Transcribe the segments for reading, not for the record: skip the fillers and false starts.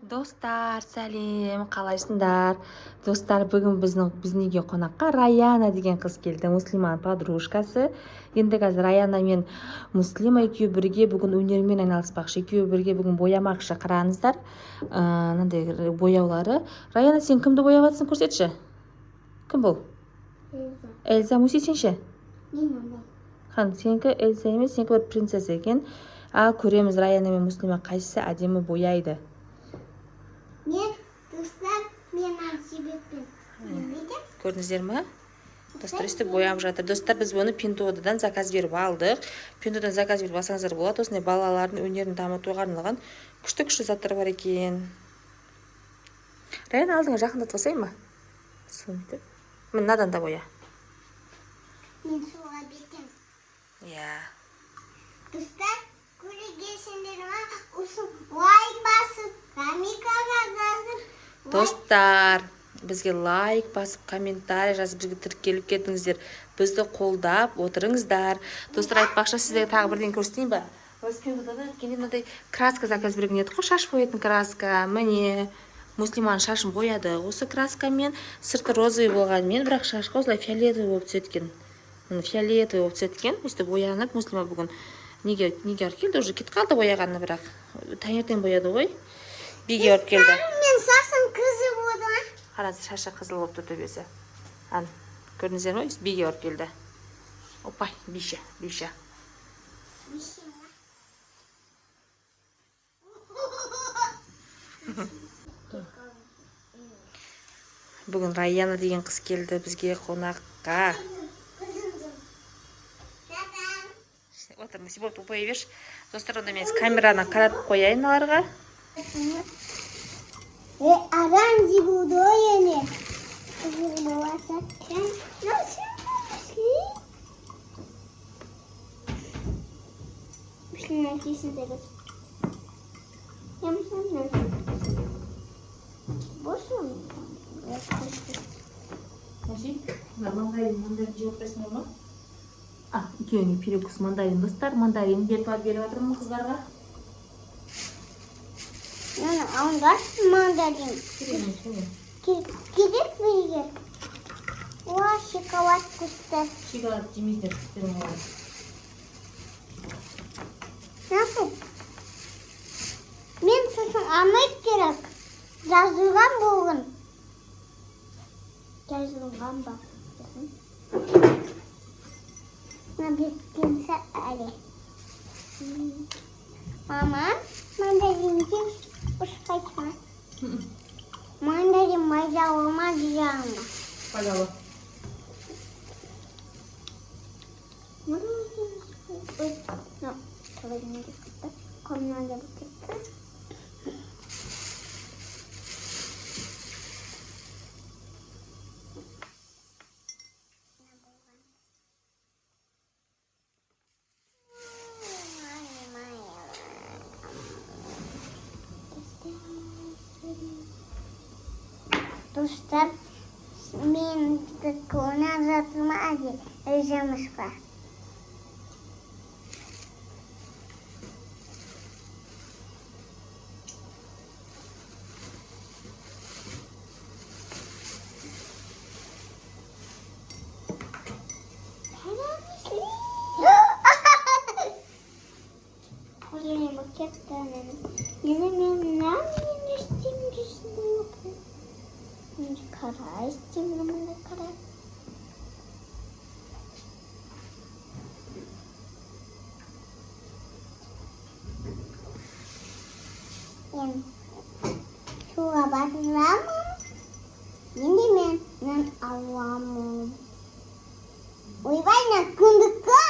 Достар, сәлем, қалайсыңдар? Достар, бүгін біздің қонаққа Раяна деген қыз келді, Муслиманың подружкасы. Енді қазір Раяна мен Муслима екеуі бірге бүгін өнермен айналыспақшы. Екеуі бірге бүгін боямақшы, қараңыздар. Мынандай бояулары. Раяна, сен кімді бояп жатсың, көрсетші. Кім бұл? Эльза. Муси, сен ше? Хан, сенікі Эльза емес, сенікі бір принцесса екен. Ал көреміз, Раяна мен Муслима қайсысы әдемі бояйды. Нет, достар, мен себеппен. Көрдіңіздер ме? Достар өстіп бояп жатыр. Достар, біз оны Пинтодадан заказ беріп алдық. Пинтодан заказ беріп алсаңыздар болады. Осындай балалардың өнерін дамытуға арналған күшті заттар бар екен. Раяна, алдыңа жақындатып алсай ма? Мынадан да боя. Мен суға бетем. Иә. Достар, көрегесіңдер ма? Ұсын лайк басып, комментарий жазып. Достар, бізге лайк басып, комментарий жазып, бізге тіркеліп кетіңіздер. Бізді қолдап отырыңыздар. Достар, айтпақшы, сіздерге тағы бірден көрсетейін ба? Осы Пинтодан өткенде мынандай краска заказ берген едік қой, шаш боятын краска. Міне, Муслиманың шашын бояды. Осы краскамен сырты розовый болғанмен, бірақ шашқа осылай фиолетовый болып түсеткен. Фиолетовый болып түсеткен. Өстіп боянып, Муслима бүгін неге алып келді? Уже кетіп қалды бояғаны, бірақ таңертең бояды ғой. Биге алып келді. Мен шашым қызыл болды ма? Қараңыз, шашы қызыл болып тұр төбесі. Көрдіңіздер ме? Биге алып келді. Опай, бише. Бүгін Раяна деген қыз келді бізге қонаққа. Отырмыз, болды, боя берші. Достар, онда мен камераны қаратып қояйын аларға. Оранжевый буду ене. Қызыл боласа. Пішін әкесін дегіз. Емсін нәрсін. Бошым. Мандарин жеп қойсыңдар ма? Екеуіне перекус мандарин, достар. Мандарин беріп жатырмын қыздарға. Онда мандарин. Керек бізге. Оа, шоколад күсті. Шоколад жемейдер, күстерің олар. Насыл? Мен сосын алмай керек. Жазылған болғын. Жазылған ба? Набеттенсе әлі. Мама, мандаринді ұшқайсма. Мандарин майда олмады жағында. Пожалуй. Комнада бітті. Dostlar, мен кona жатырма әде өзіміз бар. Ojeni baketlerinin yine ben ne isteyeyim düşündüm yok. Önce kara isteyeyim ama ne kara. Yani şuna bakıyorum. Yine ben Allah'ım. Uyvayla kundukka.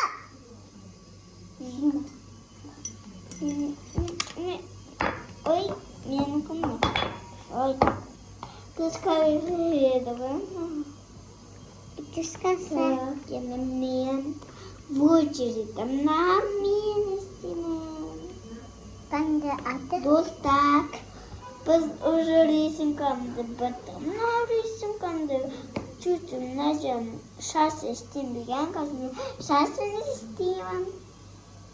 Ой, я не помню. Ой, ты скажи, давай. Ты скажи, я на мен в очередь, там на мен Канда аты? Достак. Біз уже рисункамды бітім. Рисункамды чуть-чуть нажем шаш істемеген, қазір шашын істеймін.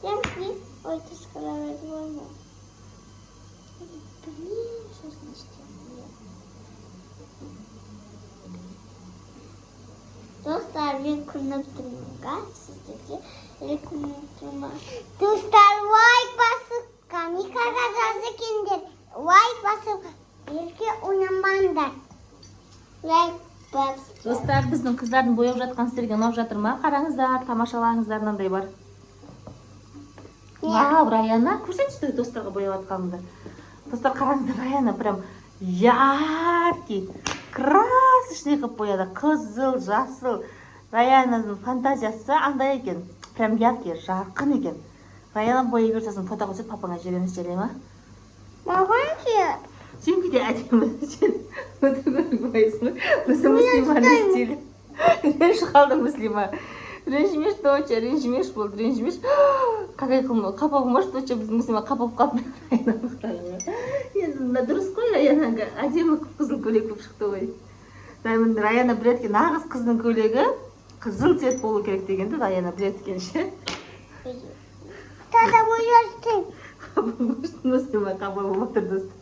Ой, ты сказала, это было. Блин, сейчас күніп тұрмынға, сіздерге әлі күніп тұрма. Достар, лайк басып, камикаға жазы кендер. Лайк басып, ерке ойнамаңдар. Лайк басып. Достар, біздің қыздардың бояп жатқан сіздерге ұнап жатыр ма? Қараңыздар, тамашалаңыздар, мынандай бар. Вау, Раяна, көрсетші достарға бояп жатқанымды. Достар, қараңыздар, Раяна прям яркий, красочный қылып бояды. Қызыл, жасыл. Раянаның фантазиясы андай екен. Прям яркий, жарқын екен. Раяна бояп берсесің, фото көрсет, папаңа жібереміз, жарай ма? Маған ше. Сен де әдемі, сен фото көріп қойсың ғой. Осы мұслиманың стилі. Ренжі қалды мұслима. Ренжімеш, доча, ренжімеш болды, ренжімеш. Какай қылмы, қапа болмаш, доча, біздің мұслима қапа болып қалды. Енді дұрыс қой, Раянаға әдемі қызыл көйлек болып шықты ғой. Раяна білеткен, нағыз қыздың көйлегі қызыл цвет болу керек дегенді Раяна білеткен ше. Тада боястың. Қапа болмаш, мұслима қапа болып отыр достар.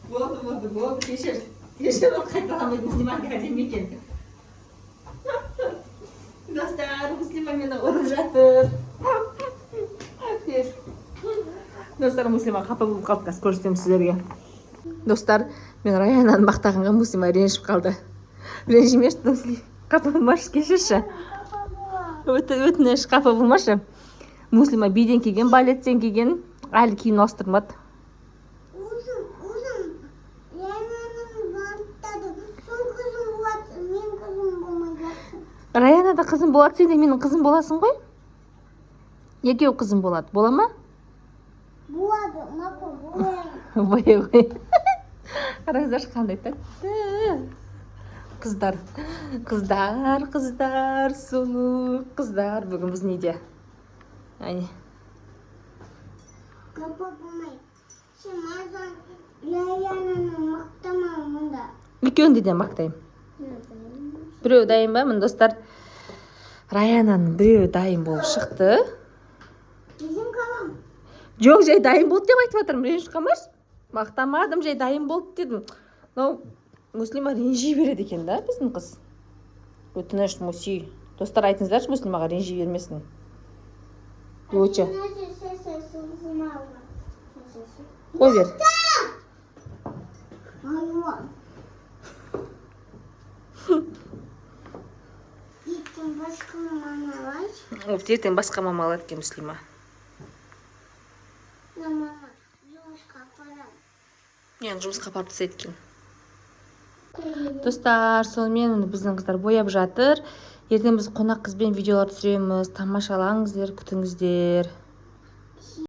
Болды, кешір. Кешір, ол қайталамайды, мұслимаға әдемі екен. Достар, мұслима мені ұрып жатыр. Достар, мұслима қапа болып қалды, қазір көрсетемін сіздерге. Достар, мен Раянаның мақтағанға мұслима ренжіп қалды. Ренжімеш, қапа болмашы, кешірші. Өтініш, қапа болмашы. Мұслима биден келген, балеттен келген, әлі кейін ауыстырмады. Uzun. Rayhana'nın bantladı. Son kızım Bulat, benim kızım bulmayacaksın. Раяна да қызым болады, сен де менің қызым боласың ғой? Екеу қызым болады, бола ма? Болады, мапа, болады. Боя ғой. Қараңыздар қандай тәтті. Қыздар, сұлу қыздар. Бүгін біз неде? Әне. Мапа bulmayın. Sen bazen Rayhana'nın maqtama mında. Екеуінде де мақтаймын. Біреу дайын ба? Міне достар, Раянаның біреу дайын болып шықты. Bizim kalan. Жоқ, жай дайын болды деп айтып жатырмын, ренжіп қалмаш. Мақтамадым, жай дайын болды дедім. Мынау мұслима ренжи береді екен да, біздің қыз. Өтініш, мұси. Достар, айтыңыздаршы, мұслимаға ренжи бермесін. Доча. Қой бер. Hayvan. Gittim başka mama var. Ертең басқа мама алады екен мұслима. Mama, жұмысқа апарам. Мен жұмысқа апарып тастайды екен. Достар, сонымен біздің қыздар бояп жатыр. Ертең біз қонақ қызбен видеолар түсіреміз. Тамашалаңыздар, күтіңіздер.